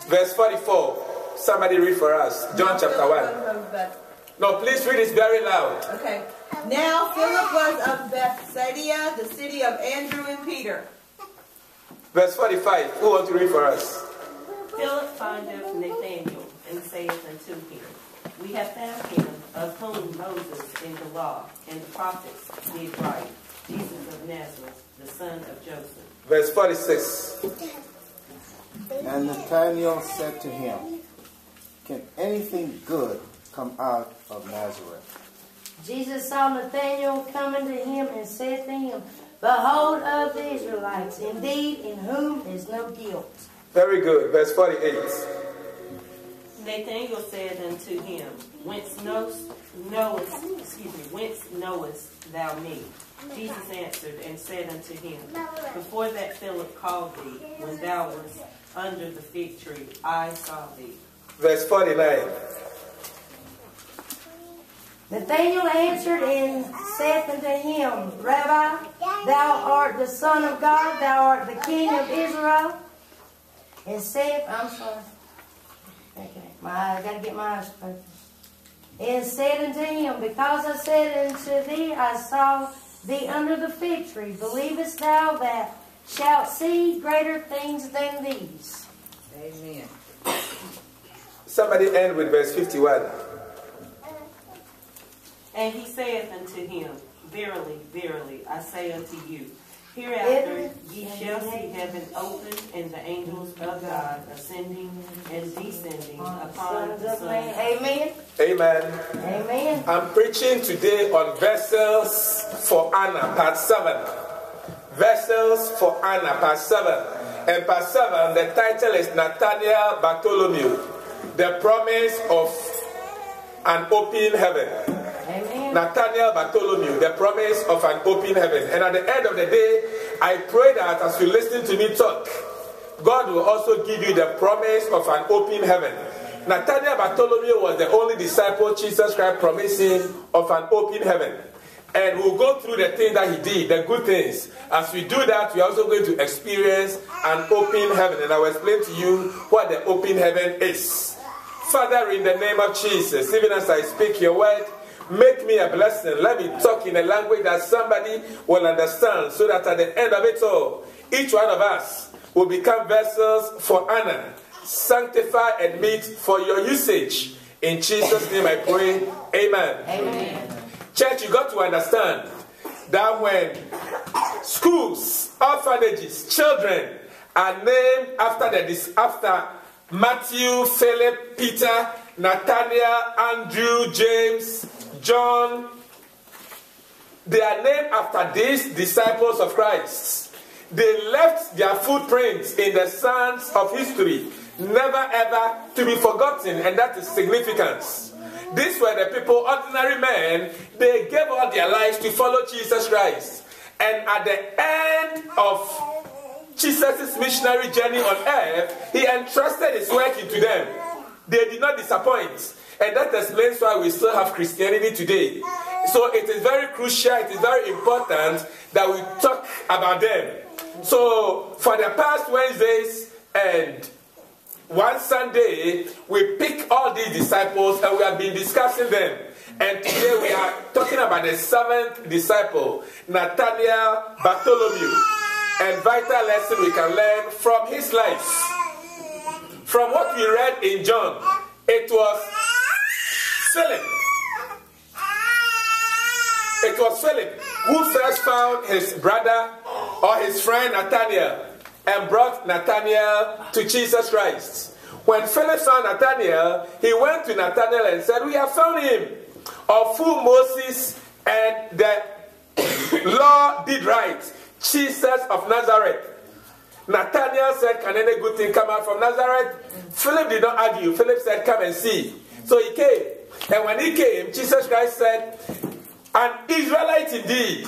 Verse 44. Somebody read for us. John chapter 1. No, please read it very loud. Okay. Now Philip was of Bethsaida, the city of Andrew and Peter. Verse 45. Who wants to read for us? Philip findeth Nathanael, and saith unto him, We have found him, of whom Moses in the law and the prophets did write, Jesus of Nazareth, the son of Joseph. Verse 46. And Nathanael said to him, Can anything good come out of Nazareth? Jesus saw Nathanael coming to him and said to him, Behold of the Israelites, indeed, in whom is no guilt. Very good. Verse 48. Nathanael said unto him, Whence knowest thou me? Jesus answered and said unto him, Before that Philip called thee, when thou wast under the fig tree, I saw thee. Verse 49. Nathanael answered and said unto him, Rabbi, thou art the Son of God, thou art the King of Israel. And said, I'm sorry. Okay, I got to get my eyes focused. And said unto him, Because I said unto thee, I saw thee under the fig tree, believest thou that shalt see greater things than these? Amen. Somebody end with verse 51. And he saith unto him, Verily, verily, I say unto you, hereafter ye shall see heaven opened, and the angels of God ascending and descending upon the Son. Amen. Amen. Amen. I'm preaching today on Vessels for Anna, part 7. Vessels for Anna, part 7. And part 7, the title is Nathanael Bartholomew, the promise of an open heaven. Amen. Nathanael Bartholomew, the promise of an open heaven. And at the end of the day, I pray that as you listen to me talk, God will also give you the promise of an open heaven. Nathanael Bartholomew was the only disciple Jesus Christ promising of an open heaven. And we'll go through the things that he did, the good things. As we do that, we're also going to experience an open heaven. And I will explain to you what the open heaven is. Father, in the name of Jesus, even as I speak your word, make me a blessing. Let me talk in a language that somebody will understand, so that at the end of it all, each one of us will become vessels for honor, sanctified and meet for your usage. In Jesus' name I pray. Amen. Amen. Church, you got to understand that when schools, orphanages, children are named after Matthew, Philip, Peter, Nathanael, Andrew, James, John, they are named after these disciples of Christ. They left their footprints in the sands of history, never ever to be forgotten, and that is significance. These were the people, ordinary men, they gave all their lives to follow Jesus Christ. And at the end of Jesus' missionary journey on earth, he entrusted his work into them. They did not disappoint. And that explains why we still have Christianity today. So it is very crucial, it is very important that we talk about them. So for the past Wednesdays and one Sunday, we pick all these disciples and we have been discussing them. And today we are talking about the 7th disciple, Nathanael Bartholomew. And vital lesson we can learn from his life. From what we read in John, it was Philip. It was Philip who first found his brother or his friend Nathanael and brought Nathanael to Jesus Christ. When Philip saw Nathanael, he went to Nathanael and said, We have found him, of whom Moses and the law did write, Jesus of Nazareth. Nathanael said, Can any good thing come out from Nazareth? Philip did not argue. Philip said, Come and see. So he came. And when he came, Jesus Christ said, An Israelite indeed.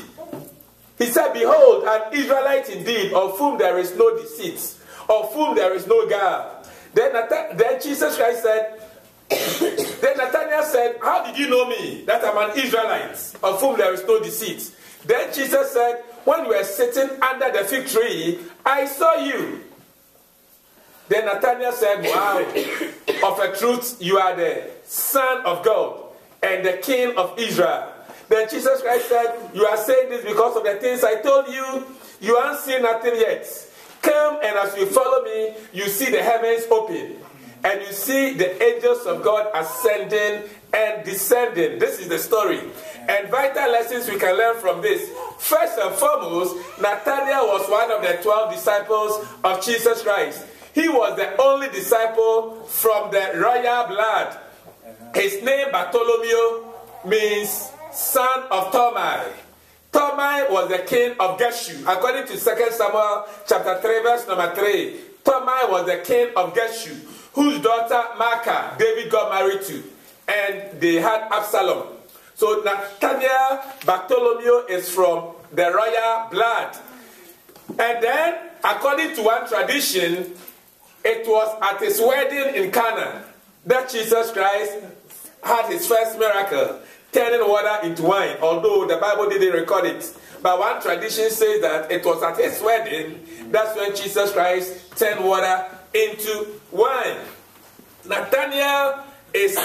He said, Behold, an Israelite indeed, of whom there is no deceit, of whom there is no guile. Then Jesus Christ said, Then Nathanael said, How did you know me, that I'm an Israelite, of whom there is no deceit? Then Jesus said, When you were sitting under the fig tree, I saw you. Then Nathanael said, wow, of a truth, you are the Son of God and the King of Israel. Then Jesus Christ said, you are saying this because of the things I told you. You haven't seen nothing yet. Come, and as you follow me, you see the heavens open. And you see the angels of God ascending and descending. This is the story. And vital lessons we can learn from this. First and foremost, Nathanael was one of the 12 disciples of Jesus Christ. He was the only disciple from the royal blood. His name, Bartholomew, means son of Tomai. Tomai was the king of Geshur. According to 2 Samuel chapter 3, verse number 3, Tomai was the king of Geshur, whose daughter Maacah David got married to. And they had Absalom. So Nathanael Bartholomew is from the royal blood. And then, according to one tradition, it was at his wedding in Cana that Jesus Christ had his first miracle, turning water into wine, although the Bible didn't record it. But one tradition says that it was at his wedding, that's when Jesus Christ turned water into wine. Nathanael is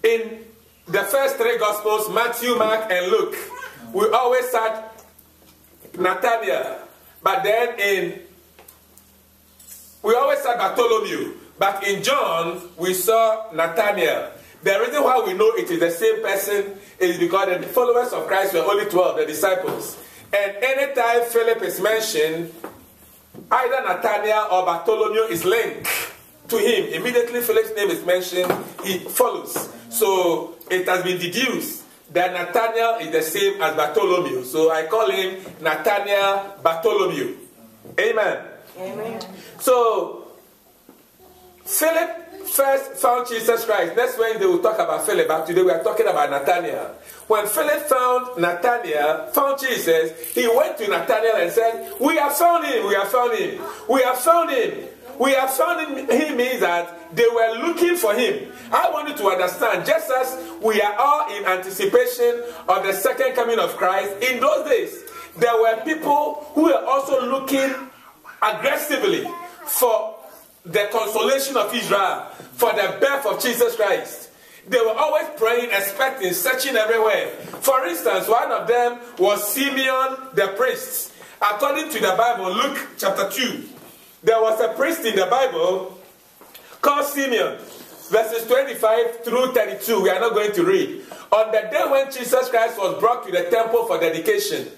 in the first three Gospels, Matthew, Mark, and Luke. We always had Nathanael, but then we always said Bartholomew, but in John, we saw Nathanael. The reason why we know it is the same person is because the followers of Christ were only 12, the disciples. And anytime Philip is mentioned, either Nathanael or Bartholomew is linked to him. Immediately Philip's name is mentioned, he follows. So it has been deduced that Nathanael is the same as Bartholomew. So I call him Nathanael Bartholomew. Amen. Amen. So, Philip first found Jesus Christ. Next Wednesday we'll talk about Philip, but today we are talking about Nathanael. When Philip found Jesus, he went to Nathanael and said, we have found him, we have found him, we have found him. We have found him. He means that they were looking for him. I want you to understand, just as we are all in anticipation of the second coming of Christ, in those days, there were people who were also looking aggressively for the consolation of Israel, for the birth of Jesus Christ. They were always praying, expecting, searching everywhere. For instance, one of them was Simeon the priest. According to the Bible, Luke chapter 2, there was a priest in the Bible called Simeon, verses 25 through 32. We are not going to read. On the day when Jesus Christ was brought to the temple for dedication,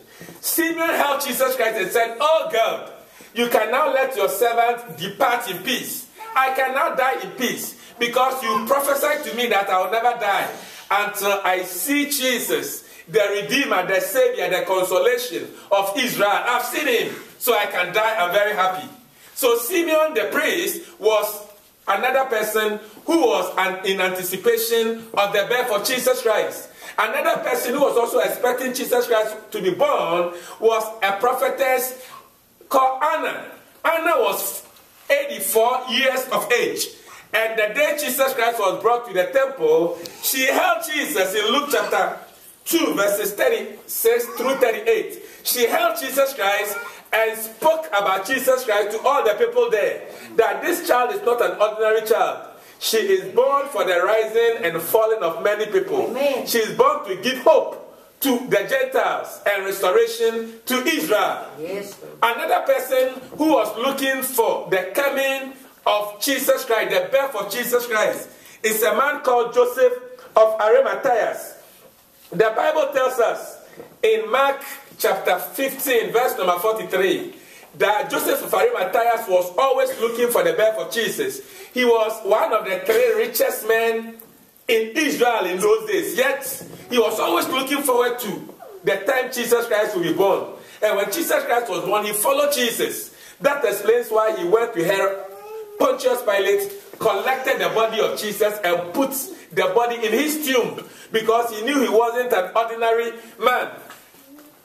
Simeon held Jesus Christ and said, oh God, you can now let your servant depart in peace. I can now die in peace because you prophesied to me that I will never die until I see Jesus, the Redeemer, the Savior, the consolation of Israel. I've seen him, so I can die. I'm very happy. So Simeon the priest was another person who was in anticipation of the birth of Jesus Christ. Another person who was also expecting Jesus Christ to be born was a prophetess called Anna. Anna was 84 years of age. And the day Jesus Christ was brought to the temple, she held Jesus in Luke chapter 2, verses 36 through 38. She held Jesus Christ and spoke about Jesus Christ to all the people there, that this child is not an ordinary child. She is born for the rising and falling of many people. Amen. She is born to give hope to the Gentiles and restoration to Israel. Yes. Another person who was looking for the coming of Jesus Christ, the birth of Jesus Christ, is a man called Joseph of Arimathea. The Bible tells us in Mark chapter 15, verse number 43, that Joseph of Arimathea was always looking for the birth of Jesus. He was one of the 3 richest men in Israel in those days. Yet, he was always looking forward to the time Jesus Christ will be born. And when Jesus Christ was born, he followed Jesus. That explains why he went to Herod. Pontius Pilate collected the body of Jesus and put the body in his tomb because he knew he wasn't an ordinary man.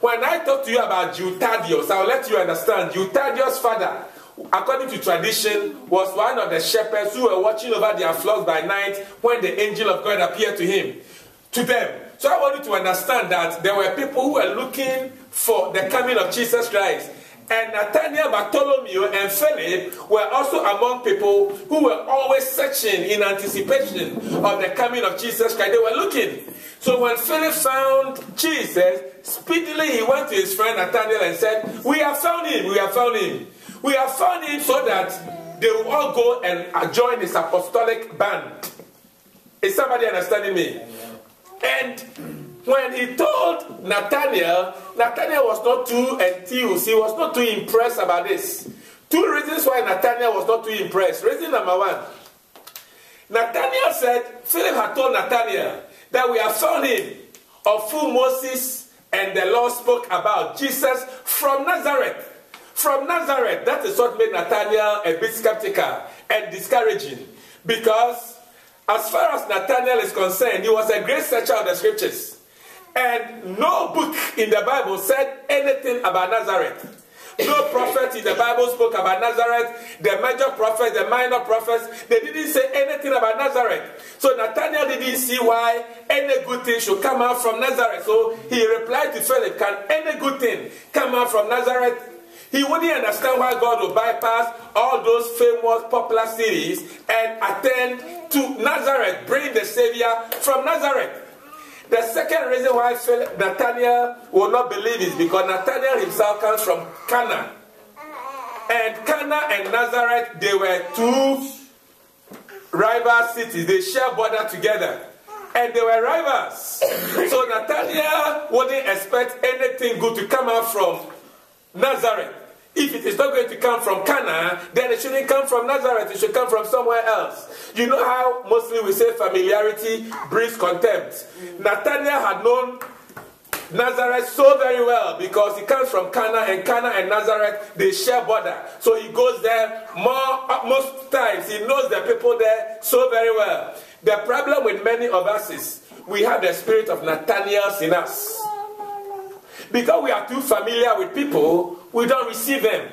When I talk to you about Eutychius, I'll let you understand. Eutychius' father, according to tradition, was one of the shepherds who were watching over their flocks by night when the angel of God appeared to them. So I want you to understand that there were people who were looking for the coming of Jesus Christ. And Nathanael, Bartholomew, and Philip were also among people who were always searching in anticipation of the coming of Jesus Christ. They were looking. So when Philip found Jesus, speedily he went to his friend Nathanael and said, "We have found him, we have found him. We have found him," so that they will all go and join his apostolic band. Is somebody understanding me? And when he told Nathanael, Nathanael was not too enthused. He was not too impressed about this. Two reasons why Nathanael was not too impressed. Reason number one, Nathanael said, Philip had told Nathanael that we have found him, of whom Moses and the law spoke about, Jesus from Nazareth. From Nazareth. That is what made Nathanael a bit skeptical and discouraging. Because as far as Nathanael is concerned, he was a great searcher of the scriptures. And no book in the Bible said anything about Nazareth. No prophet in the Bible spoke about Nazareth. The major prophets, the minor prophets, they didn't say anything about Nazareth. So Nathanael didn't see why any good thing should come out from Nazareth. So he replied to Philip, "Can any good thing come out from Nazareth?" He wouldn't understand why God would bypass all those famous popular cities and attend to Nazareth, bring the Savior from Nazareth. The second reason why Nathanael will not believe is because Nathanael himself comes from Cana. And Cana and Nazareth, they were two rival cities. They share border together. And they were rivals. So Nathanael wouldn't expect anything good to come out from Nazareth. If it is not going to come from Cana, then it shouldn't come from Nazareth. It should come from somewhere else. You know how mostly we say familiarity breeds contempt. Nathanael had known Nazareth so very well because he comes from Cana, and Cana and Nazareth, they share border. So he goes there most times. He knows the people there so very well. The problem with many of us is we have the spirit of Nathanael in us. Because we are too familiar with people, we don't receive them.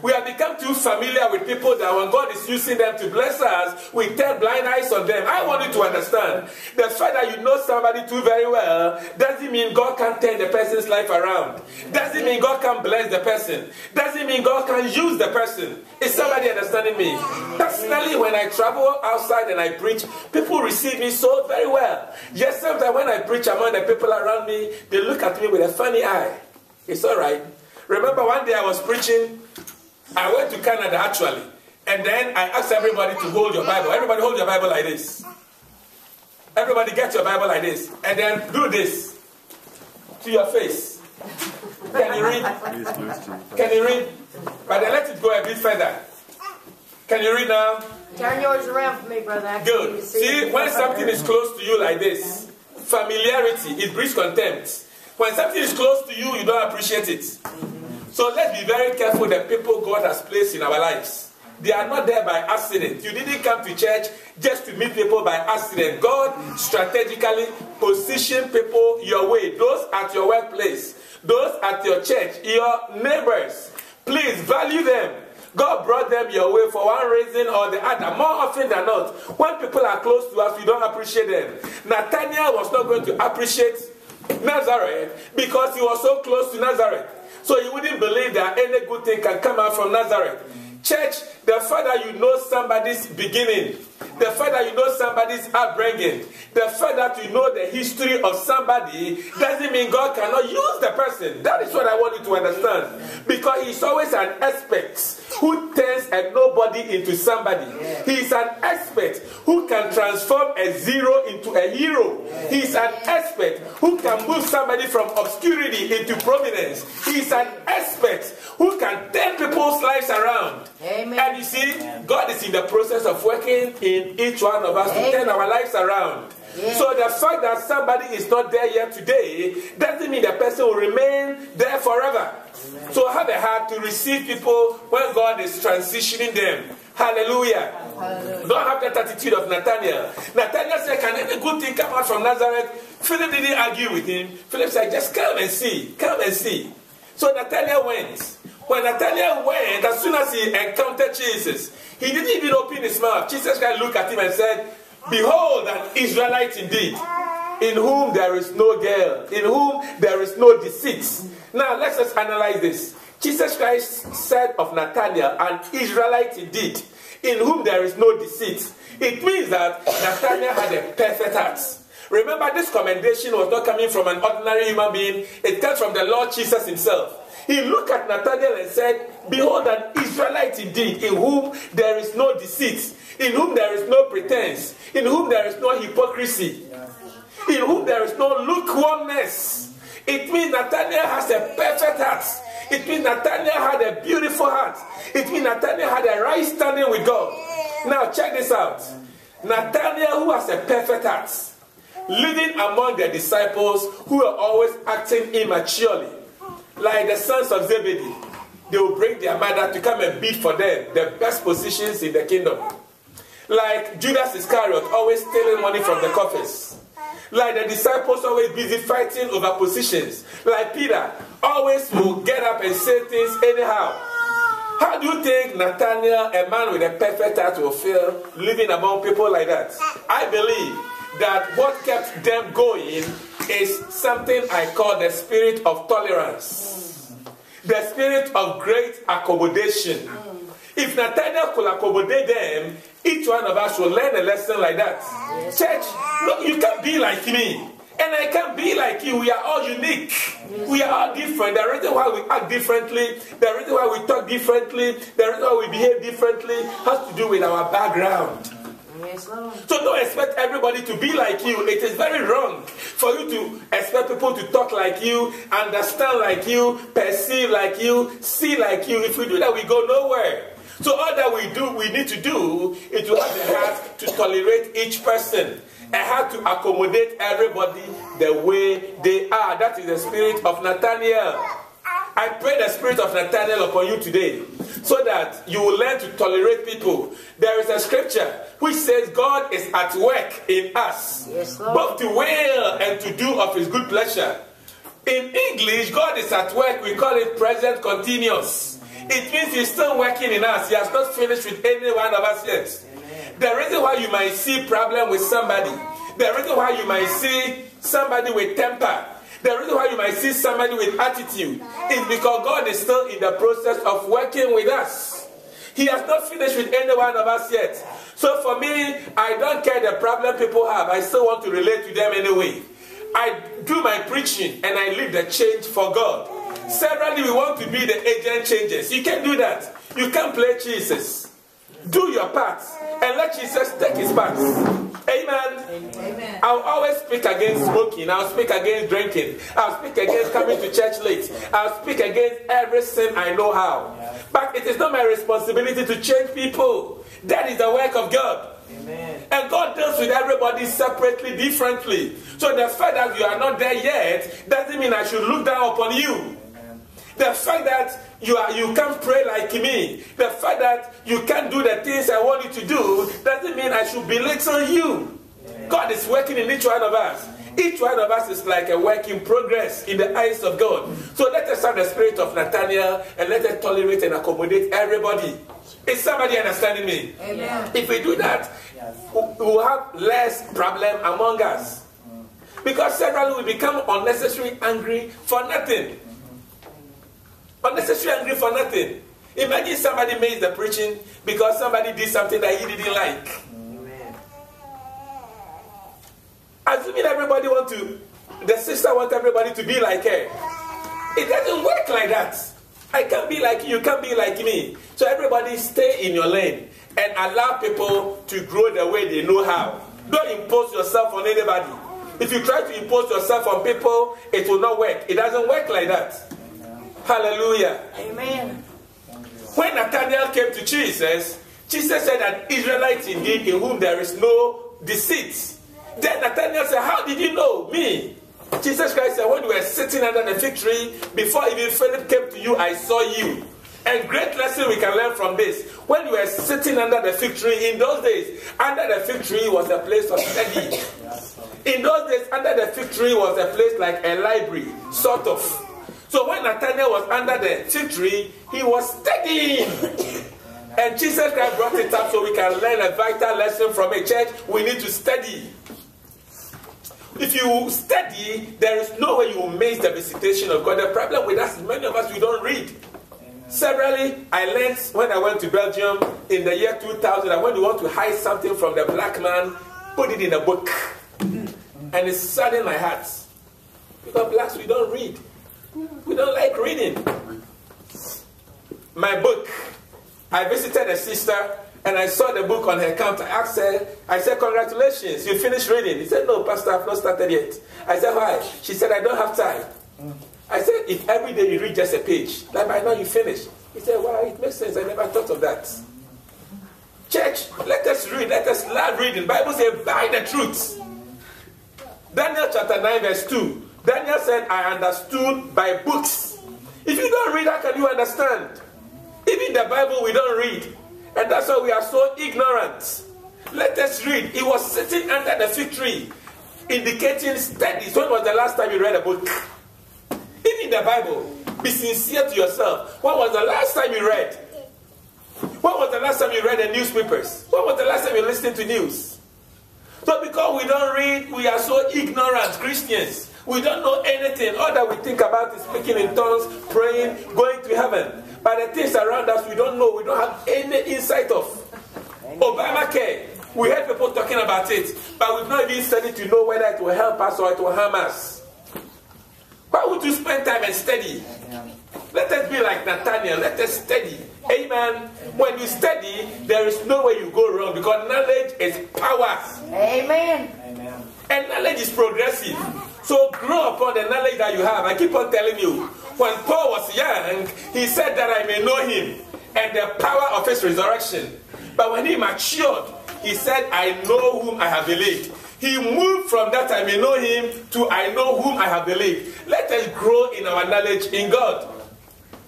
We have become too familiar with people that when God is using them to bless us, we turn blind eyes on them. I want you to understand, the fact that you know somebody too very well doesn't mean God can turn the person's life around. Doesn't mean God can bless the person. Doesn't mean God can use the person. Is somebody understanding me? Personally, when I travel outside and I preach, people receive me so very well. Just sometimes when I preach among the people around me, they look at me with a funny eye. It's all right. Remember one day I was preaching. I went to Canada actually, and then I asked everybody to hold your Bible. Everybody hold your Bible like this. Everybody get your Bible like this, and then do this to your face. Can you read? Can you read? But then let it go a bit further. Can you read now? Turn yours around for me, brother. Good. See, when something is close to you like this, familiarity, it breeds contempt. When something is close to you, you don't appreciate it. So let's be very careful the people God has placed in our lives. They are not there by accident. You didn't come to church just to meet people by accident. God strategically positioned people your way. Those at your workplace, those at your church, your neighbors. Please value them. God brought them your way for one reason or the other. More often than not, when people are close to us, we don't appreciate them. Nathanael was not going to appreciate Nazareth because he was so close to Nazareth. So you wouldn't believe that any good thing can come out from Nazareth. Church, the fact that you know somebody's beginning, the fact that you know somebody's upbringing, the fact that you know the history of somebody doesn't mean God cannot use the person. That is what I want you to understand. Because he's always an expert who turns a nobody into somebody. He's an expert who can transform a zero into a hero. He's an expert who can move somebody from obscurity into prominence. He's an expert who can turn people's lives around. Amen. And you see, God is in the process of working in each one of us to turn our lives around. Yes. So the fact that somebody is not there yet today doesn't mean the person will remain there forever. Amen. So have a heart to receive people when God is transitioning them. Hallelujah. Hallelujah. Don't have that attitude of Nathanael. Nathanael said, can any good thing come out from Nazareth? Philip didn't argue with him. Philip said, just come and see. Come and see. So Nathanael went. When Nathanael went, as soon as he encountered Jesus, he didn't even open his mouth. Jesus Christ looked at him and said, behold, an Israelite indeed, in whom there is no guile, in whom there is no deceit. Now, let's just analyze this. Jesus Christ said of Nathanael, an Israelite indeed, in whom there is no deceit. It means that Nathanael had a perfect heart. Remember, this commendation was not coming from an ordinary human being. It comes from the Lord Jesus himself. He looked at Nathanael and said, behold, an Israelite indeed, in whom there is no deceit, in whom there is no pretense, in whom there is no hypocrisy, in whom there is no lukewarmness. It means Nathanael has a perfect heart. It means Nathanael had a beautiful heart. It means Nathanael had a right standing with God. Now check this out. Nathanael, who has a perfect heart, living among the disciples who are always acting immaturely, like the sons of Zebedee. They will bring their mother to come and bid for them the best positions in the kingdom. Like Judas Iscariot, always stealing money from the coffers. Like the disciples always busy fighting over positions. Like Peter, always will get up and say things anyhow. How do you think Nathanael, a man with a perfect heart, will feel living among people like that? I believe that what kept them going is something I call the spirit of tolerance. The spirit of great accommodation. If Nathanael could accommodate them, each one of us will learn a lesson like that. Yes. Church, look, you can't be like me. And I can't be like you. We are all unique. Yes. We are all different. The reason why we act differently, the reason why we talk differently, the reason why we behave differently has to do with our background. Yes, Lord. So don't expect everybody to be like you. It is very wrong for you to expect people to talk like you, understand like you, perceive like you, see like you. If we do that, we go nowhere. So all that we need to do is to have the heart to tolerate each person and have to accommodate everybody the way they are. That is the spirit of Nathanael. I pray the spirit of Nathanael upon you today so that you will learn to tolerate people. There is a scripture which says God is at work in us, yes, Lord, both to will and to do of his good pleasure. In English, God is at work. We call it present continuous. It means he's still working in us. He has not finished with any one of us yet. Amen. The reason why you might see problem with somebody, the reason why you might see somebody with temper, the reason why you might see somebody with attitude is because God is still in the process of working with us. He has not finished with any one of us yet. So for me, I don't care the problem people have. I still want to relate to them anyway. I do my preaching and I leave the change for God. Severally, we want to be the agent changers. You can't do that. You can't play Jesus. Do your part and let Jesus take his part. Amen. Amen. I'll always speak against smoking. I'll speak against drinking. I'll speak against coming to church late. I'll speak against every sin I know how. But it is not my responsibility to change people. That is the work of God. Amen. And God deals with everybody separately, differently. So the fact that you are not there yet doesn't mean I should look down upon you. The fact that you can't pray like me, the fact that you can't do the things I want you to do, doesn't mean I should belittle you. Amen. God is working in each one of us. Each one of us is like a work in progress in the eyes of God. So let us have the spirit of Nathanael and let us tolerate and accommodate everybody. Is somebody understanding me? Amen. If we do that, we will have less problem among us. Because several will become unnecessarily angry for nothing. Unnecessarily angry for nothing. Imagine somebody makes the preaching because somebody did something that he didn't like. Amen. Assuming everybody the sister wants everybody to be like her. It doesn't work like that. I can't be like you, you can't be like me. So everybody stay in your lane and allow people to grow the way they know how. Don't impose yourself on anybody. If you try to impose yourself on people, it will not work. It doesn't work like that. Hallelujah. Amen. When Nathanael came to Jesus, Jesus said that Israelites indeed in whom there is no deceit. Then Nathanael said, how did you know me? Jesus Christ said, when you were sitting under the fig tree, before even Philip came to you, I saw you. And great lesson we can learn from this. When you were sitting under the fig tree, in those days, under the fig tree was a place of study. In those days, under the fig tree was a place like a library, sort of. So when Nathanael was under the fig tree, he was studying. And Jesus Christ brought it up so we can learn a vital lesson from a church. We need to study. If you study, there is no way you will miss the visitation of God. The problem with us is many of us, we don't read. Severally, I learned when I went to Belgium in the year 2000 that when you want to hide something from the black man, put it in a book. And it saddened my heart. Because blacks, we don't read. We don't like reading. My book, I visited a sister and I saw the book on her counter. I said, congratulations, you finished reading. He said, no, Pastor, I've not started yet. I said, why? She said, I don't have time. I said, if every day you read just a page, like by now you finish. He said, wow, it makes sense. I never thought of that. Church, let us read. Let us love reading. Bible says, buy the truth. Daniel chapter 9 verse 2. Daniel said, I understood by books. If you don't read, how can you understand? Even the Bible we don't read. And that's why we are so ignorant. Let us read. He was sitting under the fig tree, indicating studies. When was the last time you read a book? Even the Bible. Be sincere to yourself. When was the last time you read? When was the last time you read the newspapers? When was the last time you listened to news? So because we don't read, we are so ignorant Christians. We don't know anything. All that we think about is speaking in tongues, praying, going to heaven. But the things around us, we don't know. We don't have any insight of. Obamacare, we heard people talking about it, but we've not even studied to know whether it will help us or it will harm us. Why would you spend time and study? Let us be like Nathaniel. Let us study. Amen. When you study, there is no way you go wrong because knowledge is power. Amen. And knowledge is progressive. So grow upon the knowledge that you have. I keep on telling you, when Paul was young, he said that I may know him and the power of his resurrection. But when he matured, he said, I know whom I have believed. He moved from that I may know him to I know whom I have believed. Let us grow in our knowledge in God.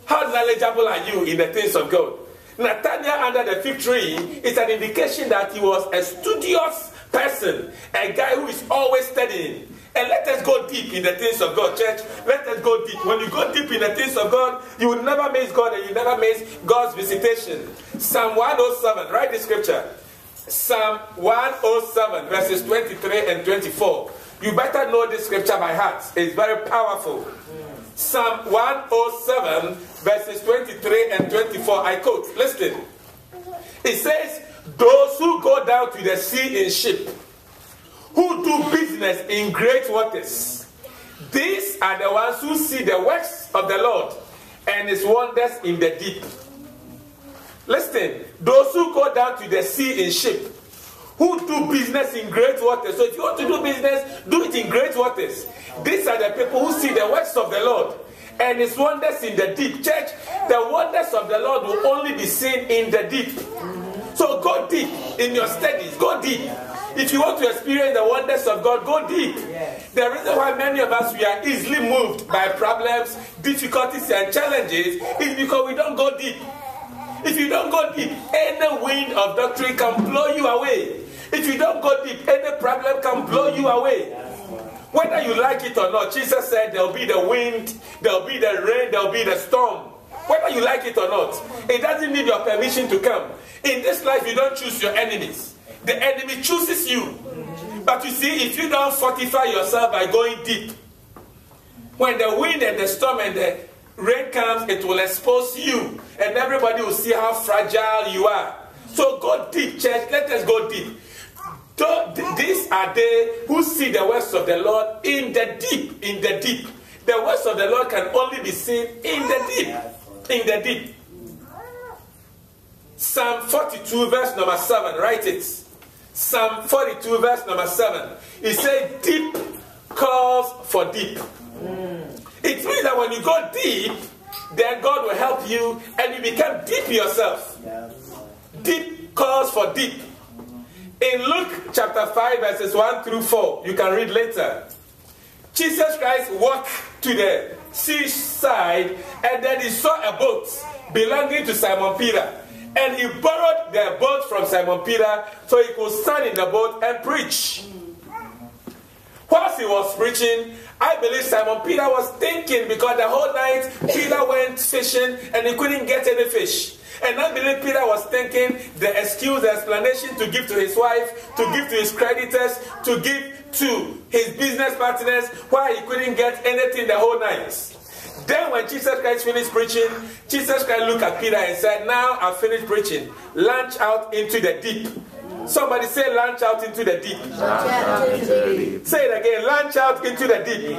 How knowledgeable are you in the things of God? Nathaniel under the fig tree is an indication that he was a studious person, a guy who is always studying. And let us go deep in the things of God, church. Let us go deep. When you go deep in the things of God, you will never miss God and you never miss God's visitation. Psalm 107, write the scripture. Psalm 107, verses 23 and 24. You better know this scripture by heart. It's very powerful. Psalm 107, verses 23 and 24. I quote, listen. It says, those who go down to the sea in ship, who do business in great waters, these are the ones who see the works of the Lord and his wonders in the deep. Listen, those who go down to the sea in ship, who do business in great waters. So if you want to do business, do it in great waters. These are the people who see the works of the Lord and his wonders in the deep. Church, the wonders of the Lord will only be seen in the deep. So go deep in your studies. Go deep. If you want to experience the wonders of God, go deep. The reason why many of us we are easily moved by problems, difficulties, and challenges is because we don't go deep. If you don't go deep, any wind of doctrine can blow you away. If you don't go deep, any problem can blow you away. Whether you like it or not, Jesus said there will be the wind, there will be the rain, there will be the storm. Whether you like it or not, it doesn't need your permission to come. In this life, you don't choose your enemies. The enemy chooses you. But you see, if you don't fortify yourself by going deep, when the wind and the storm and the rain comes, it will expose you. And everybody will see how fragile you are. So go deep, church. Let us go deep. These are they who see the works of the Lord in the deep. In the deep. The works of the Lord can only be seen in the deep. In the deep. Psalm 42 verse number 7. Write it. Psalm 42 verse number 7. It says deep calls for deep. It means that when you go deep, then God will help you and you become deep yourself. Deep calls for deep. In Luke chapter 5 verses 1 through 4, you can read later. Jesus Christ walked to the seaside and then he saw a boat belonging to Simon Peter. And he borrowed the boat from Simon Peter so he could stand in the boat and preach. Whilst he was preaching, I believe Simon Peter was thinking because the whole night Peter went fishing and he couldn't get any fish. And I believe Peter was thinking the excuse, the explanation to give to his wife, to give to his creditors, to give to his business partners why he couldn't get anything the whole night. Then when Jesus Christ finished preaching, Jesus Christ looked at Peter and said, now I've finished preaching. Launch out into the deep. Somebody say, launch out into the deep. Say it again, launch out into the deep.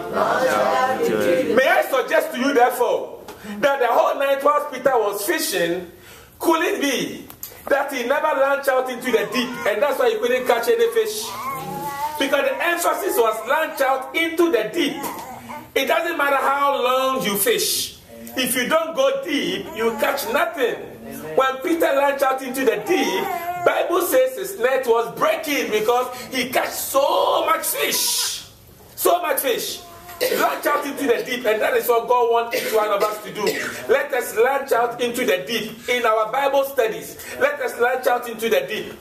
May I suggest to you, therefore, that the whole night whilst Peter was fishing, could it be that he never launched out into the deep, and that's why he couldn't catch any fish? Because the emphasis was launch out into the deep. It doesn't matter how long you fish. If you don't go deep, you catch nothing. When Peter launched out into the deep, Bible says his net was breaking because he caught so much fish. So much fish. Launch out into the deep, and that is what God wants each one of us to do. Let us launch out into the deep. In our Bible studies, let us launch out into the deep.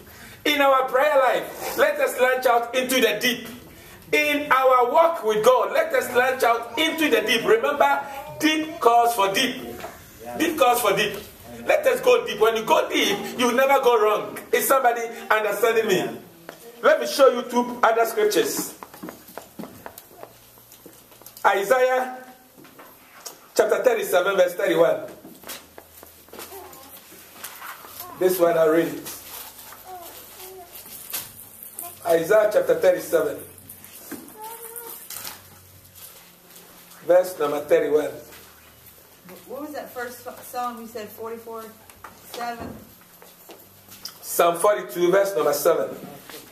In our prayer life, let us launch out into the deep. In our walk with God, let us launch out into the deep. Remember, deep calls for deep. Deep calls for deep. Let us go deep. When you go deep, you will never go wrong. Is somebody understanding me? Let me show you two other scriptures. Isaiah chapter 37 verse 31. This one I'll read it. Isaiah chapter 37 verse number 31. What was that first psalm you said, 44:7? Psalm 42 verse number 7.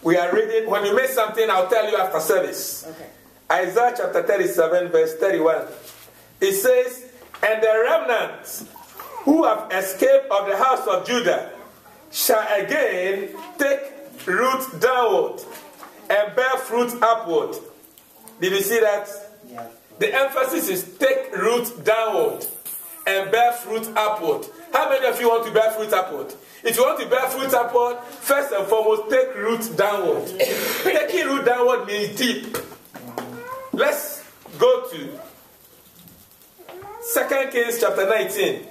We are reading. When you miss something, I'll tell you after service. Okay. Isaiah chapter 37 verse 31. It says, and the remnants who have escaped of the house of Judah shall again take root downward and bear fruit upward. Did you see that? Yeah. The emphasis is take root downward and bear fruit upward. How many of you want to bear fruit upward? If you want to bear fruit upward, first and foremost, take root downward. Taking root downward means deep. Let's go to 2 Kings chapter 19.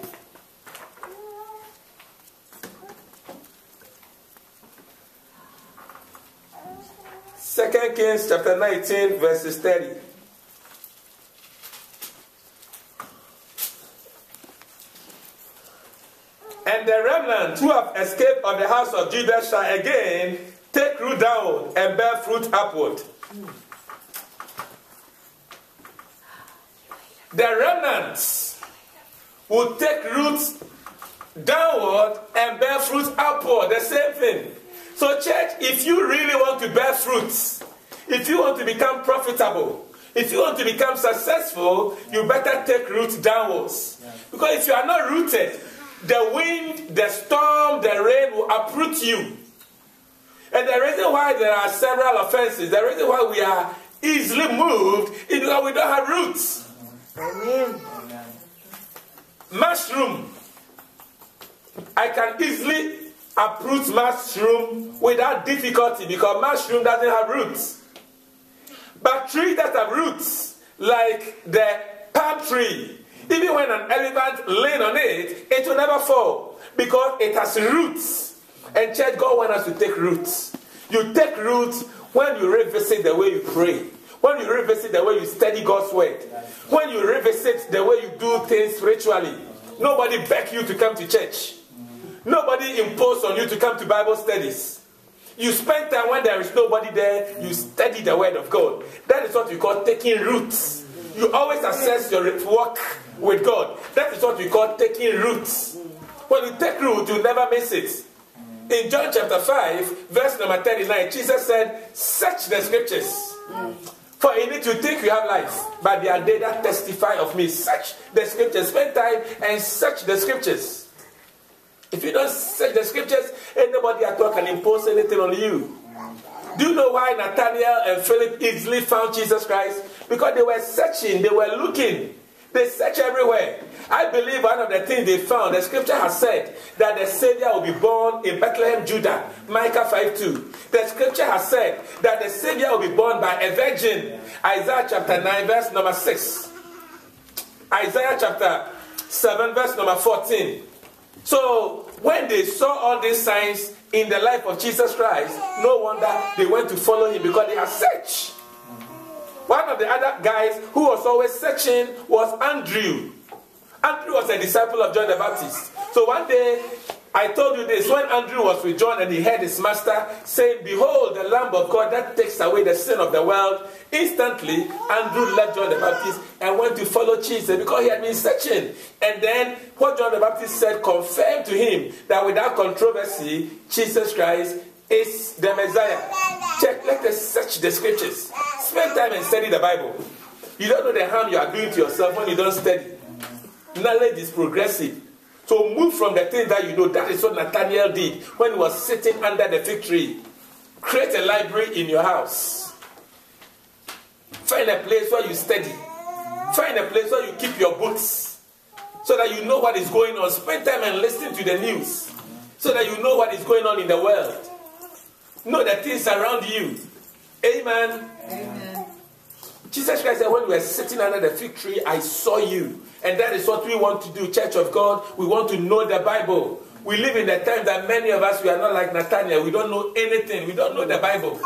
Second Kings chapter 19 verses 30. And the remnant who have escaped of the house of Judah shall again take root downward and bear fruit upward. The remnants will take roots downward and bear fruit upward. The same thing. So church, if you really want to bear fruits, if you want to become profitable, if you want to become successful, you better take roots downwards. Because if you are not rooted, the wind, the storm, the rain will uproot you. And the reason why there are several offenses, the reason why we are easily moved is because we don't have roots. Amen. Mushroom. I can easily uproot mushroom without difficulty because mushroom doesn't have roots. But trees that have roots, like the palm tree, even when an elephant leans on it, it will never fall because it has roots. And church, God wants us to take roots. You take roots when you revisit the way you pray, when you revisit the way you study God's word, when you revisit the way you do things spiritually. Nobody begs you to come to church. Nobody imposed on you to come to Bible studies. You spend time when there is nobody there, you study the word of God. That is what we call taking roots. You always assess your walk with God. That is what we call taking roots. When you take root, you never miss it. In John chapter 5, verse number 39, Jesus said, search the scriptures. For in it you think you have life, but they are they that testify of me. Search the scriptures. Spend time and search the scriptures. If you don't search the scriptures, anybody at all can impose anything on you. Do you know why Nathanael and Philip easily found Jesus Christ? Because they were searching, they were looking. They searched everywhere. I believe one of the things they found, the scripture has said that the Savior will be born in Bethlehem, Judah. Micah 5:2. The scripture has said that the Savior will be born by a virgin. Isaiah chapter 9 verse number 6. Isaiah chapter 7 verse number 14. So when they saw all these signs in the life of Jesus Christ, no wonder they went to follow him because they had searched. One of the other guys who was always searching was Andrew. Andrew was a disciple of John the Baptist. So one day, I told you this, when Andrew was with John and he heard his master saying, "Behold, the Lamb of God that takes away the sin of the world," instantly, Andrew left John the Baptist and went to follow Jesus because he had been searching. And then what John the Baptist said confirmed to him that without controversy, Jesus Christ is the Messiah. Check, let us search the scriptures. Spend time and study the Bible. You don't know the harm you are doing to yourself when you don't study. Knowledge is progressive. So move from the things that you know. That is what Nathaniel did when he was sitting under the fig tree. Create a library in your house. Find a place where you study. Find a place where you keep your books so that you know what is going on. Spend time and listen to the news so that you know what is going on in the world. Know the things around you. Amen. Amen. Jesus Christ said, when we were sitting under the fig tree, I saw you. And that is what we want to do, Church of God. We want to know the Bible. We live in the time that many of us, we are not like Nathaniel. We don't know anything. We don't know the Bible.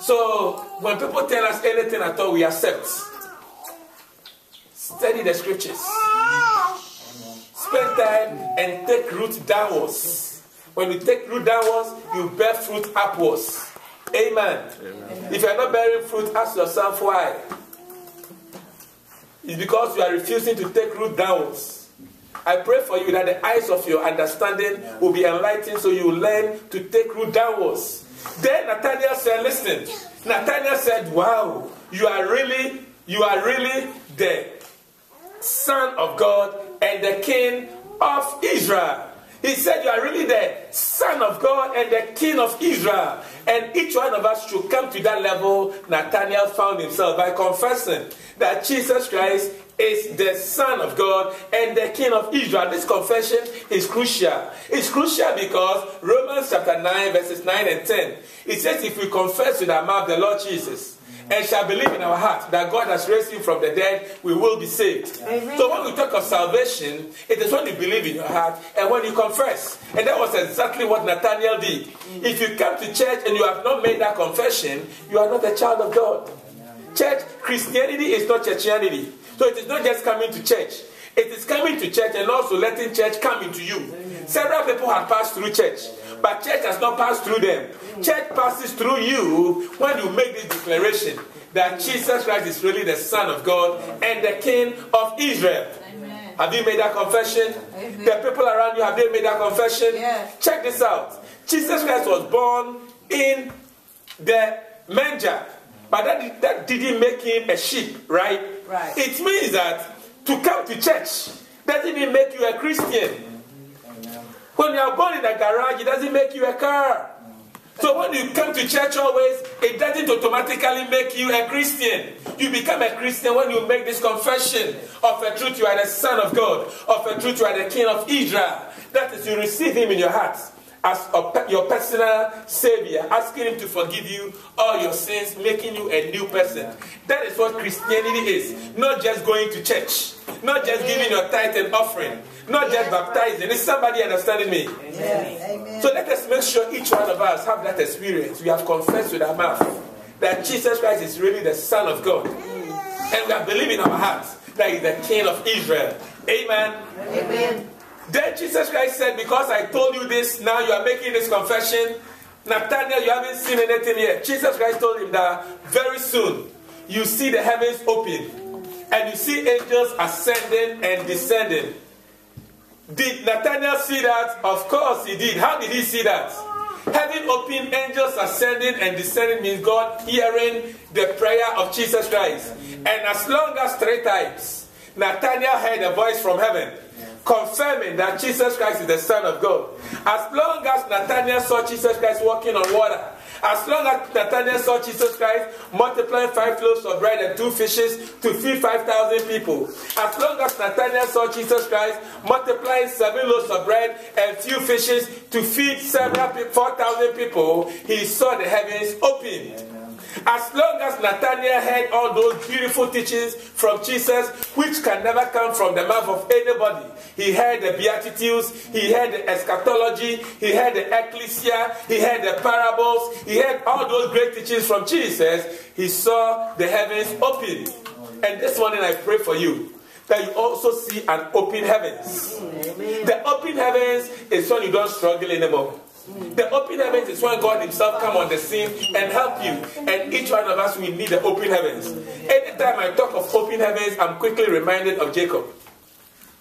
So, when people tell us anything at all, we accept. Study the scriptures. Spend time and take root downwards. When you take root downwards, you bear fruit upwards. Amen. Amen. If you are not bearing fruit, ask yourself why. It's because you are refusing to take root downwards. I pray for you that the eyes of your understanding will be enlightened so you will learn to take root downwards. Then Nathaniel said, listen. Nathaniel said, wow, you are really the Son of God and the King of Israel. He said, you are really the Son of God and the King of Israel. And each one of us should come to that level Nathaniel found himself by confessing that Jesus Christ is the Son of God and the King of Israel. This confession is crucial. It's crucial because Romans chapter 9 verses 9 and 10. It says, if we confess with our mouth the Lord Jesus and shall believe in our heart that God has raised him from the dead, we will be saved. Amen. So when we talk of salvation, it is when you believe in your heart and when you confess. And that was exactly what Nathaniel did. If you come to church and you have not made that confession, you are not a child of God. Church, Christianity is not churchianity. So it is not just coming to church. It is coming to church and also letting church come into you. Amen. Several people have passed through church, but church has not passed through them. Church passes through you when you make this declaration that Jesus Christ is really the Son of God and the King of Israel. Amen. Have you made that confession? Amen. The people around you, have they made that confession? Yes. Check this out. Jesus Christ was born in the manger, but that didn't make him a sheep, right? Right. It means that to come to church doesn't even make you a Christian. When you are born in a garage, it doesn't make you a car. So when you come to church always, it doesn't automatically make you a Christian. You become a Christian when you make this confession of a truth you are the Son of God, of a truth you are the King of Israel. That is, you receive him in your heart as your personal Savior, asking him to forgive you all your sins, making you a new person. That is what Christianity is. Not just going to church, not just giving your tithe and offering, not just baptizing. Is somebody understanding me? Amen. So let us make sure each one of us have that experience. We have confessed with our mouth that Jesus Christ is really the Son of God. And we have believed in our hearts that he is the King of Israel. Amen. Amen. Then Jesus Christ said, because I told you this, now you are making this confession. Nathaniel, you haven't seen anything yet. Jesus Christ told him that very soon you see the heavens open and you see angels ascending and descending. Did Nathaniel see that? Of course he did. How did he see that? Heaven open, angels ascending and descending means God hearing the prayer of Jesus Christ. And as long as 3 times Nathaniel heard a voice from heaven confirming that Jesus Christ is the Son of God. As long as Nathaniel saw Jesus Christ walking on water, as long as Nathaniel saw Jesus Christ multiplying 5 loaves of bread and 2 fishes to feed 5,000 people, as long as Nathaniel saw Jesus Christ multiplying 7 loaves of bread and few fishes to feed 4,000 people, he saw the heavens open. As long as Nathanael heard all those beautiful teachings from Jesus, which can never come from the mouth of anybody, he heard the Beatitudes, he heard the eschatology, he heard the ecclesia, he heard the parables, he heard all those great teachings from Jesus, he saw the heavens open. And this morning I pray for you, that you also see an open heavens. Amen. The open heavens is when you don't struggle anymore. The open heavens is when God himself come on the scene and help you. And each one of us, we need the open heavens. Anytime I talk of open heavens, I'm quickly reminded of Jacob.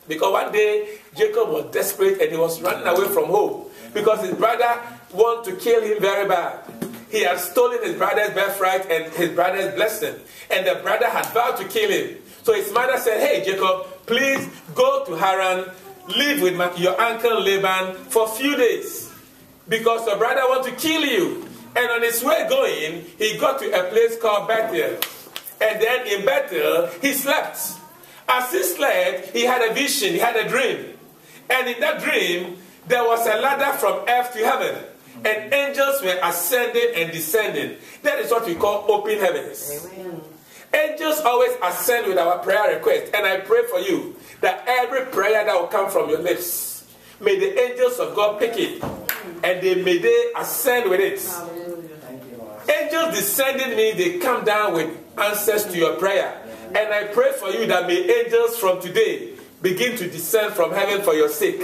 Because one day, Jacob was desperate and he was running away from home. Because his brother wanted to kill him very bad. He had stolen his brother's birthright and his brother's blessing. And the brother had vowed to kill him. So his mother said, hey, Jacob, please go to Haran, live with your uncle Laban for a few days. Because your brother wants to kill you. And on his way going, he got to a place called Bethel. And then in Bethel, he slept. As he slept, he had a vision, he had a dream. And in that dream, there was a ladder from earth to heaven. And angels were ascending and descending. That is what we call open heavens. Amen. Angels always ascend with our prayer request. And I pray for you that every prayer that will come from your lips, may the angels of God pick it. And may they ascend with it. Angels descending means they come down with answers to your prayer. And I pray for you that may angels from today begin to descend from heaven for your sake.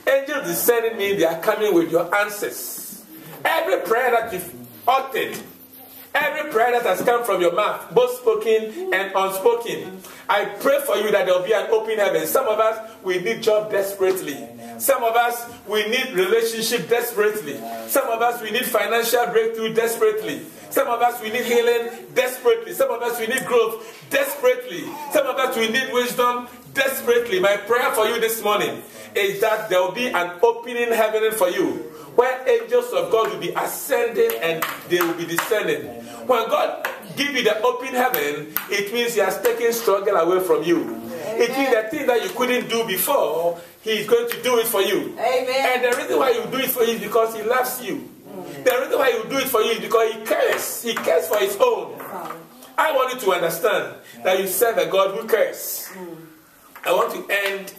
Angels descending means they are coming with your answers. Every prayer that you've uttered, every prayer that has come from your mouth, both spoken and unspoken, I pray for you that there will be an open heaven. Some of us, we need job desperately. Some of us, we need relationship desperately. Some of us, we need financial breakthrough desperately. Some of us, we need healing desperately. Some of us, we need growth desperately. Some of us, we need wisdom desperately. My prayer for you this morning is that there will be an opening heaven for you, where angels of God will be ascending and they will be descending. When God gives you the open heaven, it means He has taken struggle away from you. It means the thing that you couldn't do before, He is going to do it for you. Amen. And the reason why you do it for you is because He loves you. The reason why you do it for you is because He cares. He cares for His own. I want you to understand that you serve a God who cares. I want to end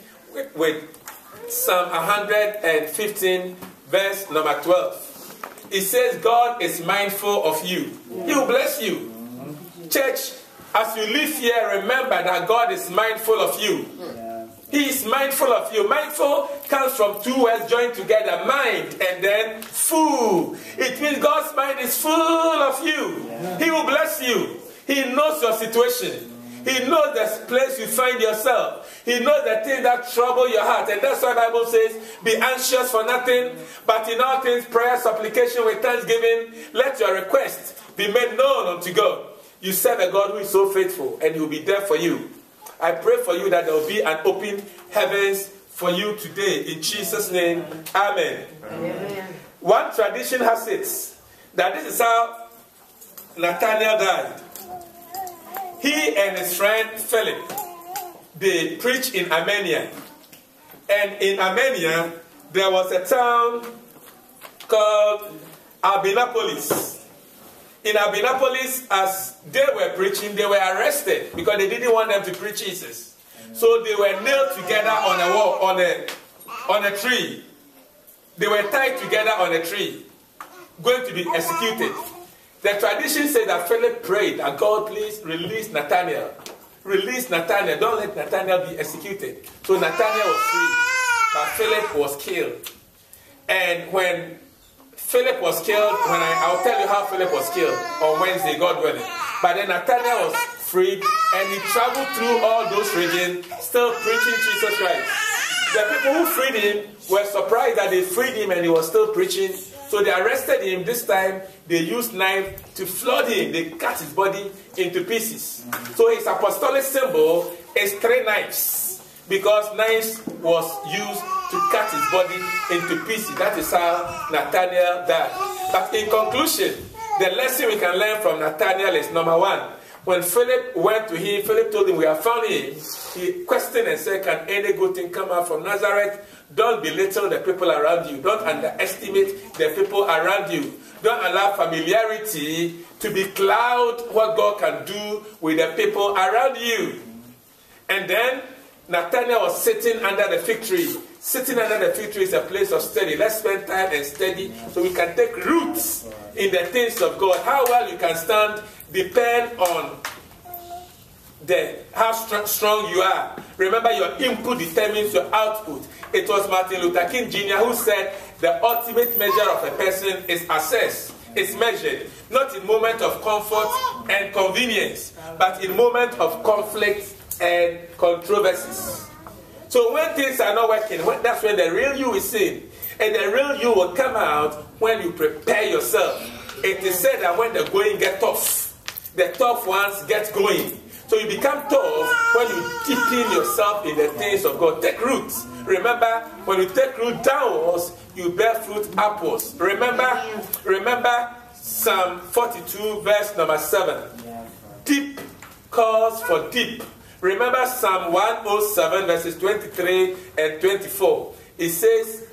with Psalm 115, verse number 12. It says, God is mindful of you. He will bless you. Church, as you live here, remember that God is mindful of you. He is mindful of you. Mindful comes from two words joined together, mind and then full. It means God's mind is full of you. He will bless you. He knows your situation. He knows the place you find yourself. He knows the things that trouble your heart. And that's why the Bible says, be anxious for nothing, but in all things, prayer, supplication with thanksgiving, let your requests be made known unto God. You serve a God who is so faithful, and He will be there for you. I pray for you that there will be an open heavens for you today. In Jesus' name, amen. Amen. One tradition has it that this is how Nathanael died. He and his friend Philip, they preached in Armenia. And in Armenia, there was a town called Albinopolis. In Albinopolis, as they were preaching, they were arrested because they didn't want them to preach Jesus. So they were nailed together on a wall, on a tree. They were tied together on a tree, going to be executed. The tradition says that Philip prayed that God, please release Nathanael. Release Nathanael. Don't let Nathanael be executed. So Nathanael was free, but Philip was killed. And when Philip was killed, I'll tell you how Philip was killed on Wednesday, God willing. But then Nathanael was freed, and he traveled through all those regions, still preaching Jesus Christ. The people who freed him were surprised that they freed him and he was still preaching. So they arrested him. This time, they used knives to flood him. They cut his body into pieces. So his apostolic symbol is 3 knives, because knives was used to cut his body into pieces. That is how Nathanael died. But in conclusion, the lesson we can learn from Nathanael is, number 1, when Philip went to him, Philip told him, we have found him. He questioned and said, can any good thing come out from Nazareth? Don't belittle the people around you. Don't underestimate the people around you. Don't allow familiarity to be cloud what God can do with the people around you. And then Nathanael was sitting under the fig tree. Sitting under the fig tree is a place of study. Let's spend time and study so we can take roots in the things of God. How well you can stand depend on how strong you are. Remember, your input determines your output. It was Martin Luther King Jr. who said the ultimate measure of a person is assessed. It's measured not in moment of comfort and convenience, but in moment of conflict and controversies. So when things are not working, that's when the real you is seen. And the real you will come out when you prepare yourself. It is said that when the going gets tough, the tough ones get going. So you become tough when you deepen yourself in the things of God. Take roots. Remember, when you take root downwards, you bear fruit upwards. Remember Psalm 42, verse number 7. Deep calls for deep. Remember Psalm 107, verses 23 and 24. It says,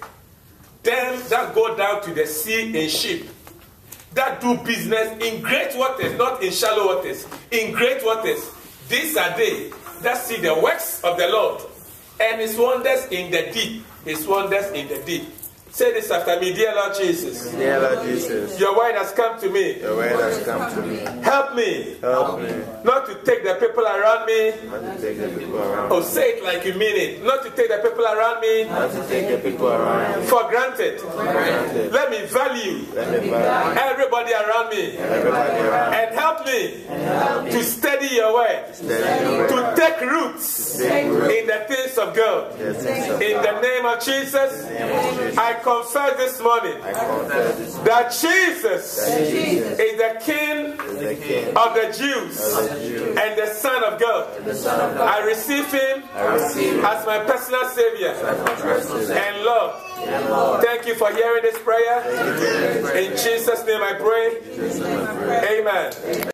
them that go down to the sea in ship, that do business in great waters, not in shallow waters, in great waters. These are they that see the works of the Lord and his wonders in the deep. His wonders in the deep. Say this after me, dear Lord Jesus. Dear Lord Jesus. Your word has come to me. Your word has come to me. Help me. Help me. Not to take the people around me. Not to take the people around me. Oh, say it like you mean it. Not to take the people around me. Not to take the people around me. For granted. For granted. Let me value. Let me value Everybody around me. everybody around me. And help me to study your word. Steady your word. To take roots in the things of God. Yes, yes, yes. In the name of Jesus, I confess this morning I confess this that Jesus is the King is the King of the Jews and the Son of God. I receive him as my personal Savior and Lord. Thank you for hearing this prayer. In Jesus' name I pray. Amen.